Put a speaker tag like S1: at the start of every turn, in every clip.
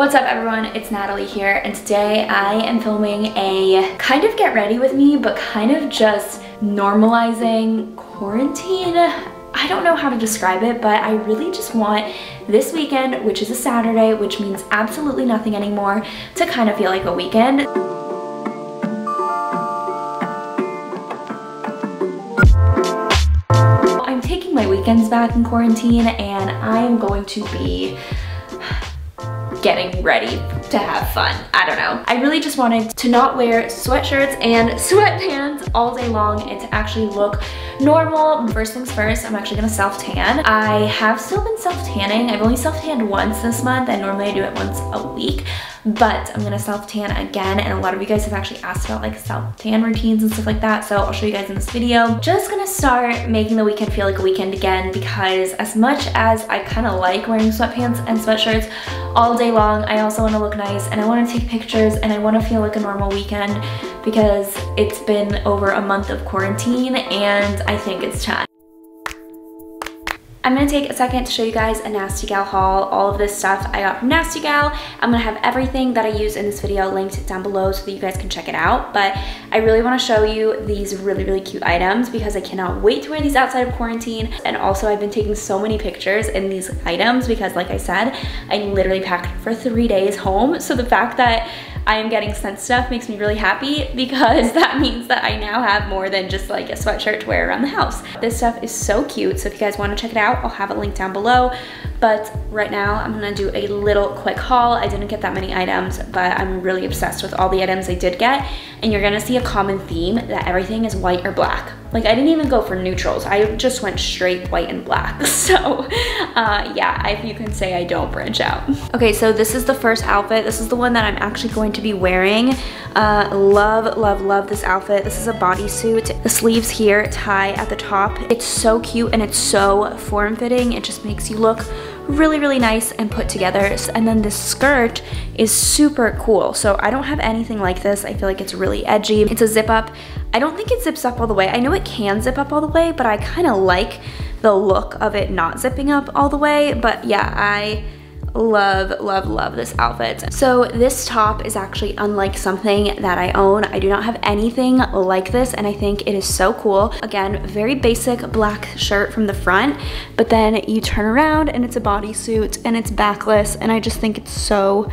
S1: What's up everyone, it's Natalie here, and today I am filming a kind of get ready with me, but kind of just normalizing quarantine. I don't know how to describe it, but I really just want this weekend, which is a Saturday, which means absolutely nothing anymore, to kind of feel like a weekend. I'm taking my weekends back in quarantine, and I am going to be getting ready to have fun. I don't know. I really just wanted to not wear sweatshirts and sweatpants all day long and to actually look normal. First things first, I'm actually gonna self-tan. I have still been self-tanning. I've only self-tanned once this month, and normally I do it once a week. But I'm gonna self-tan again, and a lot of you guys have actually asked about like self-tan routines and stuff like that, so I'll show you guys in this video. Just gonna start making the weekend feel like a weekend again, because as much as I kind of like wearing sweatpants and sweatshirts all day long, I also want to look nice and I want to take pictures and I want to feel like a normal weekend, because it's been over a month of quarantine and I think it's time. I'm gonna take a second to show you guys a Nasty Gal haul. All of this stuff I got from Nasty Gal. I'm gonna have everything that I use in this video linked down below so that you guys can check it out. But I really wanna show you these really cute items because I cannot wait to wear these outside of quarantine. And also I've been taking so many pictures in these items because, like I said, I literally packed for 3 days home. So the fact that I am getting sent stuff makes me really happy, because that means that I now have more than just like a sweatshirt to wear around the house. This stuff is so cute, so if you guys want to check it out, I'll have it linked down below. But right now I'm gonna do a little quick haul. I didn't get that many items, but I'm really obsessed with all the items I did get, and you're gonna see a common theme that everything is white or black. Like, I didn't even go for neutrals. I just went straight white and black. So yeah, you can say I don't branch out. Okay, so this is the first outfit. This is the one that I'm actually going to be wearing. Love this outfit. This is a bodysuit. The sleeves here tie at the top. It's so cute and it's so form-fitting. It just makes you look really nice and put together. And then this skirt is super cool. So I don't have anything like this. I feel like it's really edgy. It's a zip up. I don't think it zips up all the way. I know it can zip up all the way, but I kind of like the look of it not zipping up all the way. But yeah, I love this outfit. So this top is actually unlike something that I own. I do not have anything like this, and I think it is so cool. Again, very basic black shirt from the front, but then you turn around and it's a bodysuit and it's backless, and I just think it's so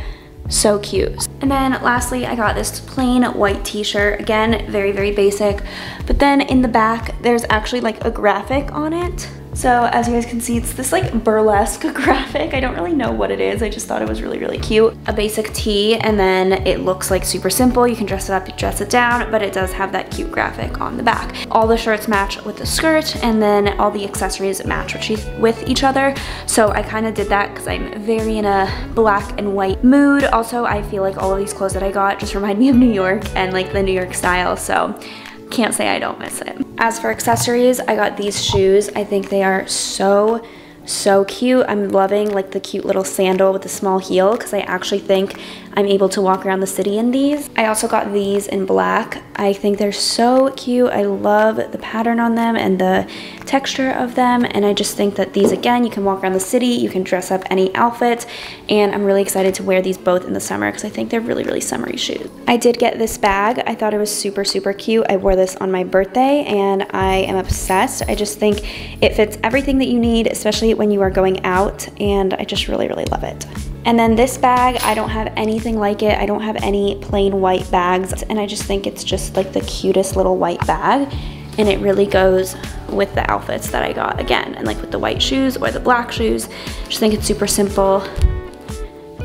S1: cute. And then lastly, I got this plain white t-shirt. Again, very basic, but then in the back there's actually like a graphic on it. So as you guys can see, it's this like burlesque graphic. I don't really know what it is. I just thought it was really cute. A basic tee, and then it looks like super simple. You can dress it up, you dress it down, but it does have that cute graphic on the back. All the shirts match with the skirt, and then all the accessories match with each other. So I kind of did that because I'm very in a black and white mood. Also, I feel like all of these clothes that I got just remind me of New York and like the New York style. So can't say I don't miss it. As for accessories, I got these shoes. I think they are so cute. I'm loving like the cute little sandal with the small heel, because I actually think I'm able to walk around the city in these. I also got these in black. I think they're so cute. I love the pattern on them and the texture of them, and I just think that these, again, you can walk around the city, you can dress up any outfit, and I'm really excited to wear these both in the summer because I think they're really summery shoes. I did get this bag. I thought it was super cute. I wore this on my birthday and I am obsessed. I just think it fits everything that you need, especially when you are going out, and I just really love it. And then this bag, I don't have anything like it. I don't have any plain white bags, and I just think it's just like the cutest little white bag, and it really goes with the outfits that I got, again, and like with the white shoes or the black shoes. I just think it's super simple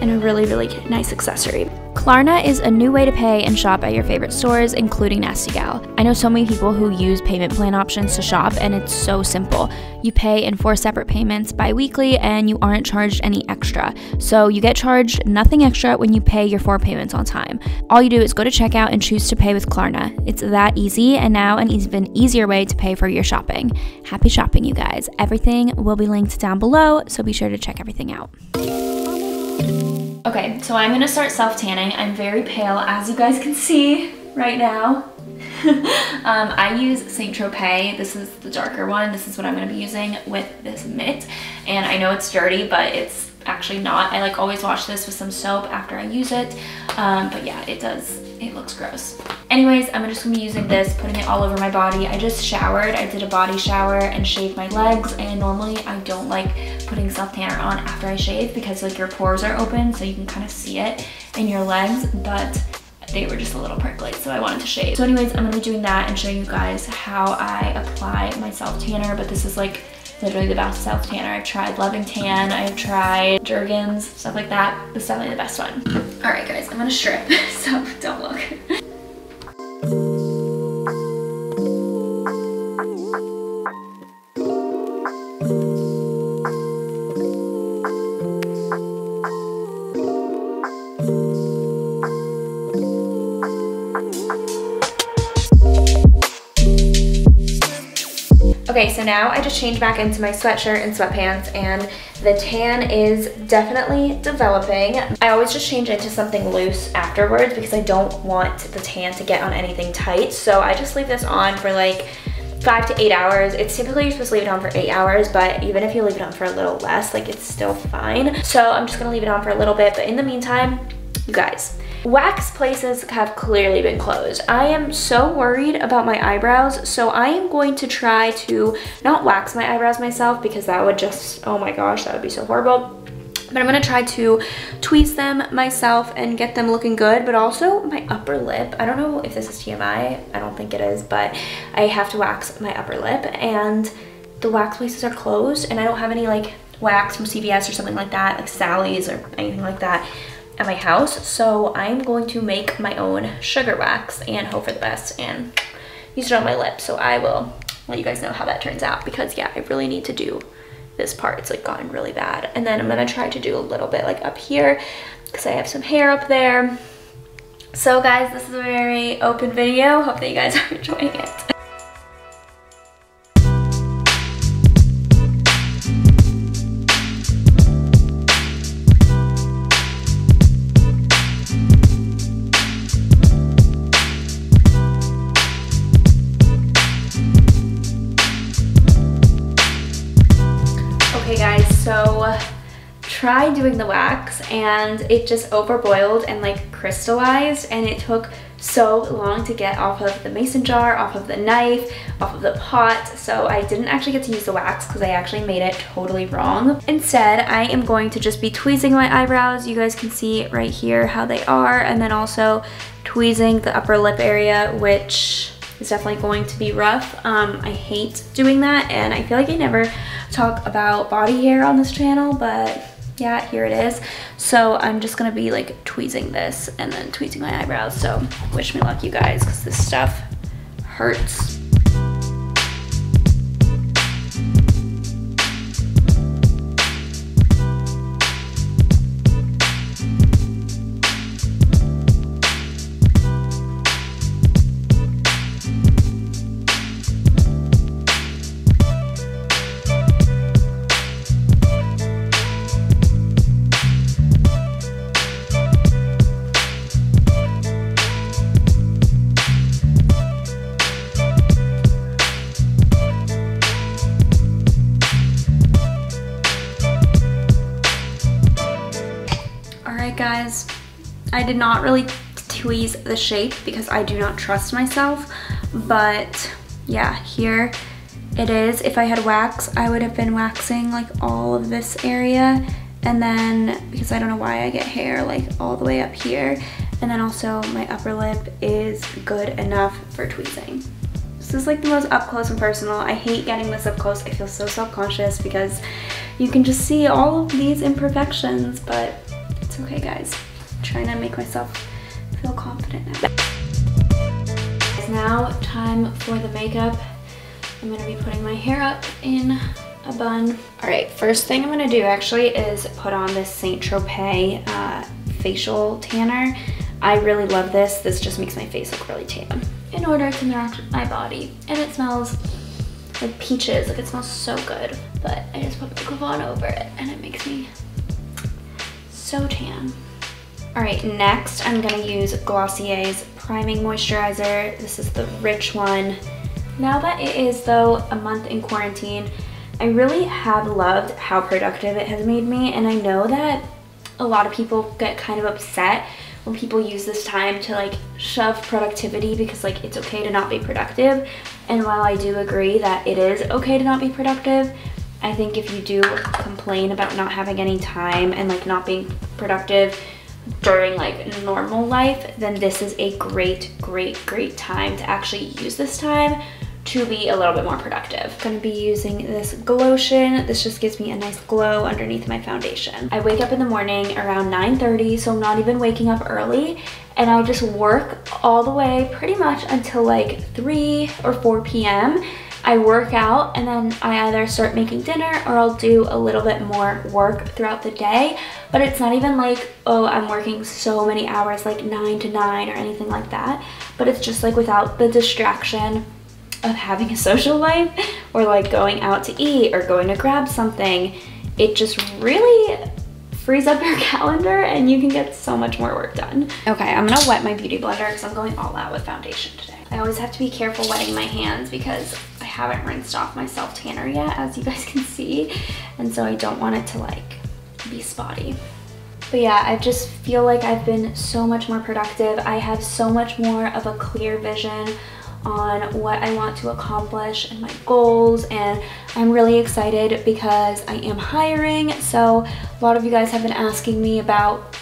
S1: and a really nice accessory. Klarna is a new way to pay and shop at your favorite stores, including Nasty Gal. I know so many people who use payment plan options to shop, and it's so simple. You pay in 4 separate payments bi-weekly, and you aren't charged any extra. So you get charged nothing extra when you pay your 4 payments on time. All you do is go to checkout and choose to pay with Klarna. It's that easy, and now an even easier way to pay for your shopping. Happy shopping, you guys. Everything will be linked down below, so be sure to check everything out. Okay, so I'm gonna start self-tanning. I'm very pale, as you guys can see right now. I use Saint Tropez. This is the darker one. This is what I'm gonna be using with this mitt. And I know it's dirty, but it's actually not. I like always wash this with some soap after I use it. But yeah, it looks gross. Anyways, I'm just gonna be using this, putting it all over my body. I just showered. I did a body shower and shaved my legs, and normally I don't like putting self tanner on after I shave because like your pores are open so you can kind of see it in your legs, but they were just a little prickly, so I wanted to shave. So anyways, I'm gonna be doing that and showing you guys how I apply my self tanner, but this is like literally the best self tanner. I've tried Loving Tan, I've tried Jergens, stuff like that. This is definitely the best one. All right guys, I'm gonna strip, so don't look. Okay, so now I just changed back into my sweatshirt and sweatpants, and the tan is definitely developing. I always just change into something loose afterwards because I don't want the tan to get on anything tight. So I just leave this on for like 5 to 8 hours. It's typically you're supposed to leave it on for 8 hours, but even if you leave it on for a little less, like it's still fine. So I'm just gonna leave it on for a little bit, but in the meantime, you guys, wax places have clearly been closed. I am so worried about my eyebrows, so I am going to try to not wax my eyebrows myself because that would just, oh my gosh, that would be so horrible. But I'm gonna try to tweeze them myself and get them looking good, but also my upper lip. I don't know if this is TMI, I don't think it is, but I have to wax my upper lip and the wax places are closed and I don't have any like wax from CVS or something like that, like Sally's or anything like that at my house. So I'm going to make my own sugar wax and hope for the best and use it on my lips. So I will let you guys know how that turns out because yeah, I really need to do this part. It's like gotten really bad. And then I'm gonna try to do a little bit like up here because I have some hair up there. So guys, this is a very open video. Hope that you guys are enjoying it. Okay guys, so tried doing the wax and it just overboiled and like crystallized, and it took so long to get off of the mason jar, off of the knife, off of the pot. So I didn't actually get to use the wax because I actually made it totally wrong. Instead, I am going to just be tweezing my eyebrows. You guys can see right here how they are, and then also tweezing the upper lip area, which is definitely going to be rough. I hate doing that, and I feel like I never talk about body hair on this channel, but yeah, here it is. So I'm just gonna be like tweezing this and then tweezing my eyebrows. So wish me luck, you guys, because this stuff hurts. Guys, I did not really tweeze the shape because I do not trust myself, but yeah, here it is. If I had wax, I would have been waxing like all of this area, and then because I don't know why I get hair like all the way up here, and then also my upper lip is good enough for tweezing. This is like the most up close and personal. I hate getting this up close. I feel so self-conscious because you can just see all of these imperfections, but it's okay, guys. I'm trying to make myself feel confident now. It's now time for the makeup. I'm gonna be putting my hair up in a bun. All right, first thing I'm gonna do actually is put on this Saint Tropez facial tanner. I really love this. This just makes my face look really tan in order to match my body. And it smells like peaches, like it smells so good. But I just put my glove on over it and it makes me so tan. All right, next I'm gonna use Glossier's Priming Moisturizer. This is the rich one. Now that it is though a month in quarantine, I really have loved how productive it has made me, and I know that a lot of people get kind of upset when people use this time to like shove productivity because like it's okay to not be productive. And while I do agree that it is okay to not be productive, I think if you do complain about not having any time and like not being productive during like normal life, then this is a great time to actually use this time to be a little bit more productive. I'm gonna be using this Glotion. This just gives me a nice glow underneath my foundation. I wake up in the morning around 9:30, so I'm not even waking up early, and I just work all the way pretty much until like 3 or 4 p.m. I work out, and then I either start making dinner or I'll do a little bit more work throughout the day. But it's not even like, oh, I'm working so many hours, like 9 to 9 or anything like that. But it's just like without the distraction of having a social life or like going out to eat or going to grab something. It just really frees up your calendar and you can get so much more work done. Okay, I'm gonna wet my beauty blender because I'm going all out with foundation today. I always have to be careful wetting my hands because I haven't rinsed off my self tanner yet, as you guys can see, and so I don't want it to like be spotty. But yeah, I just feel like I've been so much more productive. I have so much more of a clear vision on what I want to accomplish and my goals, and I'm really excited because I am hiring. So a lot of you guys have been asking me about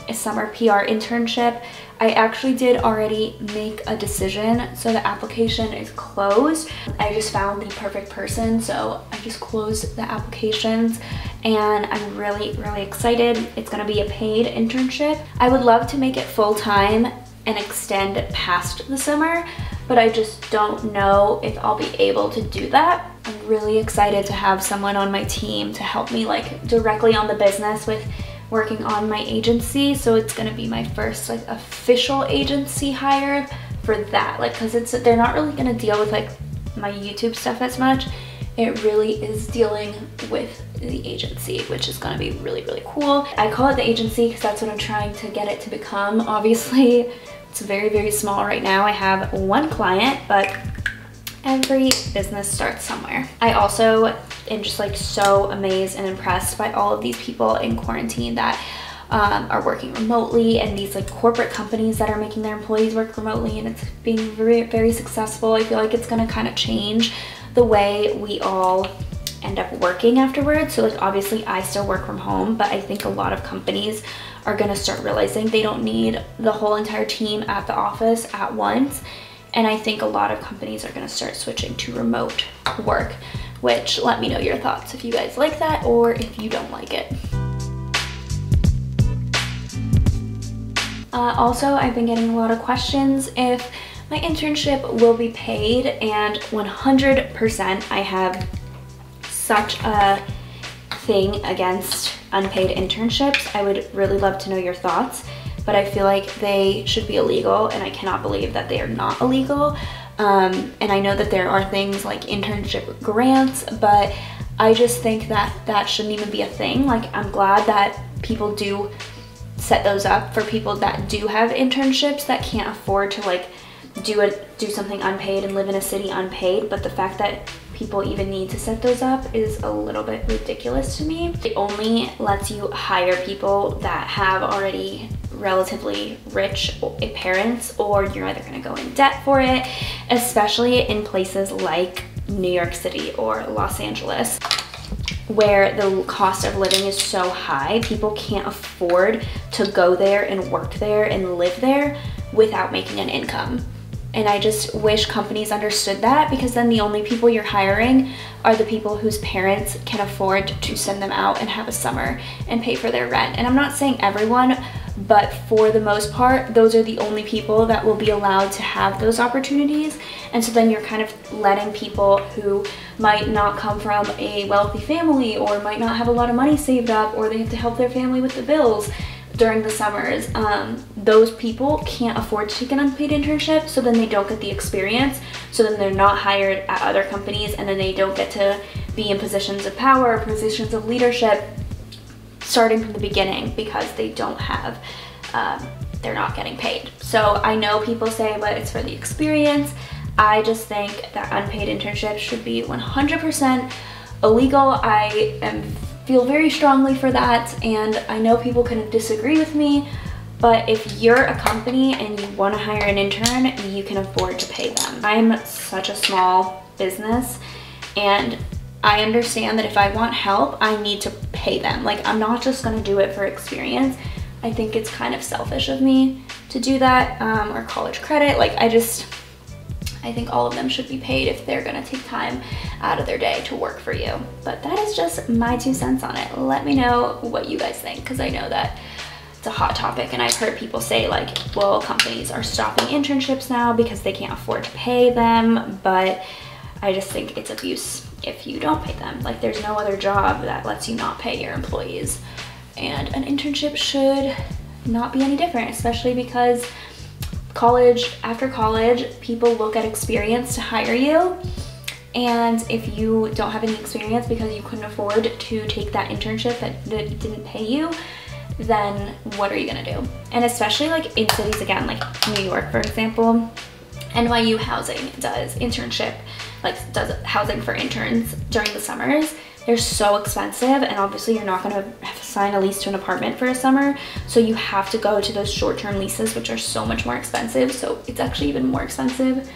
S1: a summer PR internship. I actually did already make a decision, so the application is closed. I just found the perfect person, so I just closed the applications, and I'm really excited. It's gonna be a paid internship. I would love to make it full-time and extend past the summer, but I just don't know if I'll be able to do that. I'm really excited to have someone on my team to help me like directly on the business with working on my agency. So it's gonna be my first like official agency hire for that, like because they're not really gonna deal with like my YouTube stuff as much. It really is dealing with the agency, which is gonna be really cool. I call it the agency because that's what I'm trying to get it to become. Obviously, it's very small right now. I have one client, but every business starts somewhere. I also am just like so amazed and impressed by all of these people in quarantine that are working remotely, and these like corporate companies that are making their employees work remotely, and it's being very successful. I feel like it's gonna kind of change the way we all end up working afterwards. So like obviously I still work from home, but I think a lot of companies are gonna start realizing they don't need the whole entire team at the office at once. And I think a lot of companies are gonna start switching to remote work, which let me know your thoughts if you guys like that or if you don't like it. Also, I've been getting a lot of questions if my internship will be paid, and 100% I have such a thing against unpaid internships. I would really love to know your thoughts, but I feel like they should be illegal, and I cannot believe that they are not illegal. And I know that there are things like internship grants, but I just think that that shouldn't even be a thing. Like, I'm glad that people do set those up for people that do have internships that can't afford to like do something unpaid and live in a city unpaid, but the fact that people even need to set those up is a little bit ridiculous to me. It only lets you hire people that have already relatively rich parents, or you're either going to go in debt for it, especially in places like New York City or Los Angeles, where the cost of living is so high. People can't afford to go there and work there and live there without making an income. And I just wish companies understood that, because then the only people you're hiring are the people whose parents can afford to send them out and have a summer and pay for their rent. And I'm not saying everyone, but for the most part, those are the only people that will be allowed to have those opportunities. And so then you're kind of letting people who might not come from a wealthy family, or might not have a lot of money saved up, or they have to help their family with the bills during the summers, those people can't afford to take an unpaid internship, so then they don't get the experience, so then they're not hired at other companies, and then they don't get to be in positions of power, positions of leadership, starting from the beginning, because they don't have, they're not getting paid. So I know people say, but it's for the experience. I just think that unpaid internships should be 100% illegal. Feel very strongly for that, and I know people can disagree with me, but if you're a company and you want to hire an intern, you can afford to pay them. I'm such a small business, and I understand that if I want help, I need to pay them. Like, I'm not just gonna do it for experience. I think it's kind of selfish of me to do that, or college credit. Like, I think all of them should be paid if they're gonna take time out of their day to work for you. But that is just my 2 cents on it. Let me know what you guys think, because I know that it's a hot topic, and I've heard people say like, well, companies are stopping internships now because they can't afford to pay them, but I just think it's abuse if you don't pay them. Like, there's no other job that lets you not pay your employees, and an internship should not be any different, especially because after college, people look at experience to hire you. And if you don't have any experience because you couldn't afford to take that internship that didn't pay you, then what are you gonna do? And especially like in cities, again, like New York, for example, NYU Housing does housing for interns during the summers. They're so expensive, and obviously you're not gonna sign a lease to an apartment for a summer, so you have to go to those short-term leases, which are so much more expensive. So it's actually even more expensive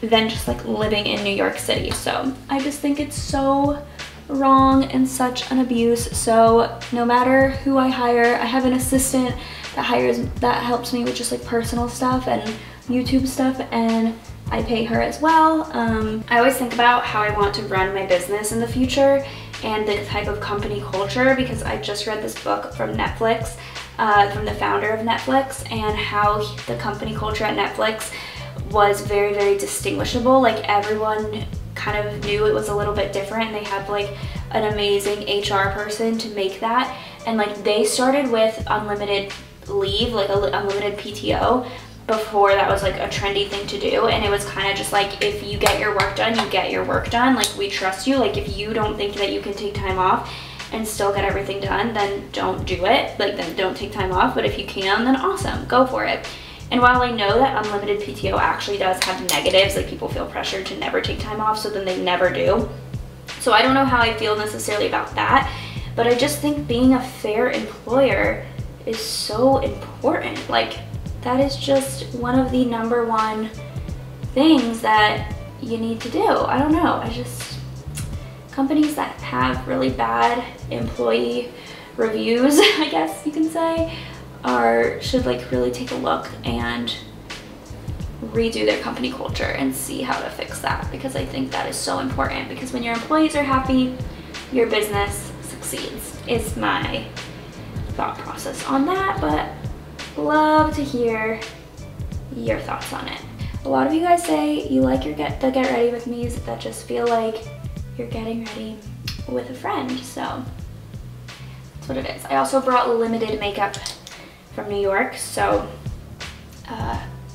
S1: than just like living in New York City. So I just think it's so wrong and such an abuse. So no matter who I hire, I have an assistant that helps me with just like personal stuff and YouTube stuff, and I pay her as well. I always think about how I want to run my business in the future and the type of company culture, because I just read this book from Netflix, from the founder of Netflix, and how the company culture at Netflix was very, very distinguishable. Like, everyone kind of knew it was a little bit different, and they had like an amazing HR person to make that. And like, they started with unlimited leave, like unlimited PTO, before that was like a trendy thing to do. And it was kind of just like, if you get your work done, you get your work done. Like, we trust you. Like, if you don't think that you can take time off and still get everything done, then don't do it. Like, then don't take time off. But if you can, then awesome, go for it. And while I know that unlimited PTO actually does have negatives, like people feel pressured to never take time off, so then they never do. So I don't know how I feel necessarily about that, but I just think being a fair employer is so important. Like, that is just one of the #1 things that you need to do. I don't know, companies that have really bad employee reviews, I guess you can say, should like really take a look and redo their company culture and see how to fix that, because I think that is so important, because when your employees are happy, your business succeeds, is my thought process on that. But love to hear your thoughts on it. A lot of you guys say you like the get ready with me's that just feel like you're getting ready with a friend, so that's what it is. I also brought limited makeup from New York, so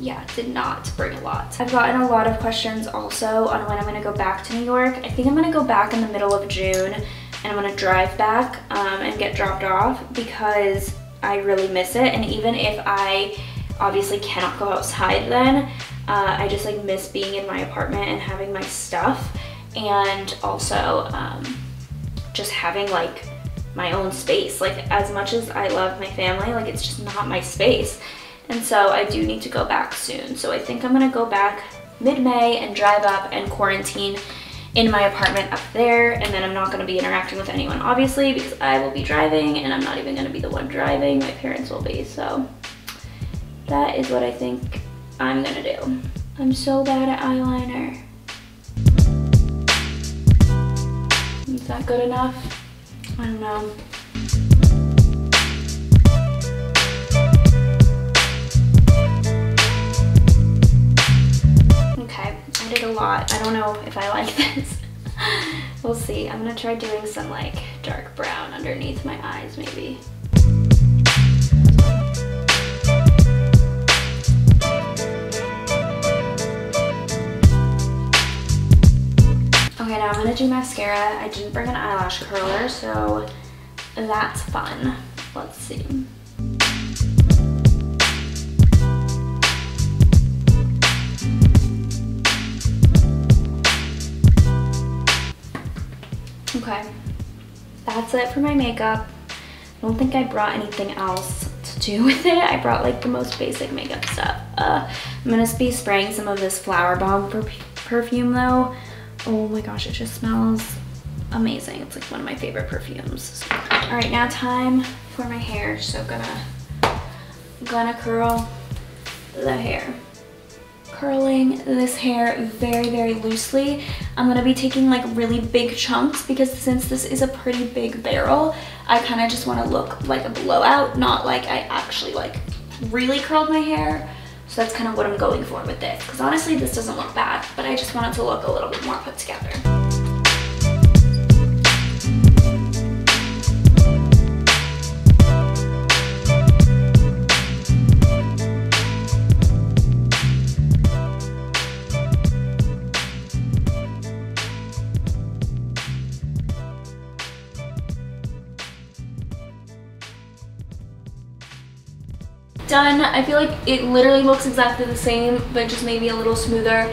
S1: yeah, did not bring a lot. I've gotten a lot of questions also on when I'm gonna go back to New York. I think I'm gonna go back in the middle of June, and I'm gonna drive back and get dropped off, because I really miss it. And even if I obviously cannot go outside then, I just like miss being in my apartment and having my stuff, and also just having like my own space. Like, as much as I love my family, like, it's just not my space. And so I do need to go back soon. So I think I'm gonna go back mid-May and drive up and quarantine in my apartment up there, and then I'm not gonna be interacting with anyone, obviously, because I will be driving, and I'm not even gonna be the one driving, my parents will be. So that is what I think I'm gonna do. I'm so bad at eyeliner. Is that good enough? I don't know. Okay, I did a lot. I don't know if I like this. We'll see. I'm gonna try doing some like dark brown underneath my eyes, maybe. Okay, now I'm gonna do mascara. I didn't bring an eyelash curler, so that's fun. Let's see. that's it for my makeup. I don't think I brought anything else to do with it. I brought like the most basic makeup stuff. I'm gonna be spraying some of this Flower Bomb perfume though. Oh my gosh, it just smells amazing. It's like one of my favorite perfumes. All right, now time for my hair. So I'm gonna curl the hair. Curling this hair very, very loosely. I'm gonna be taking like really big chunks because since this is a pretty big barrel, I kind of just want to look like a blowout, not like I actually like really curled my hair. So that's kind of what I'm going for with this, because honestly this doesn't look bad, but I just want it to look a little bit more put together. Done. I feel like it literally looks exactly the same, but just maybe a little smoother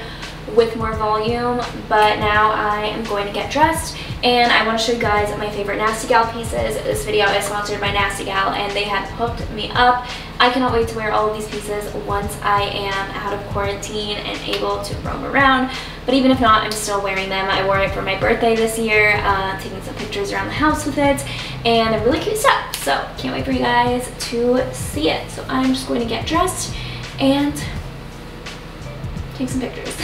S1: with more volume. But now I am going to get dressed, and I want to show you guys my favorite Nasty Gal pieces. This video is sponsored by Nasty Gal, and they have hooked me up. I cannot wait to wear all of these pieces once I am out of quarantine and able to roam around. But even if not, I'm still wearing them. I wore it for my birthday this year, taking some pictures around the house with it, and they're really cute stuff. So can't wait for you guys to see it. So I'm just going to get dressed and take some pictures.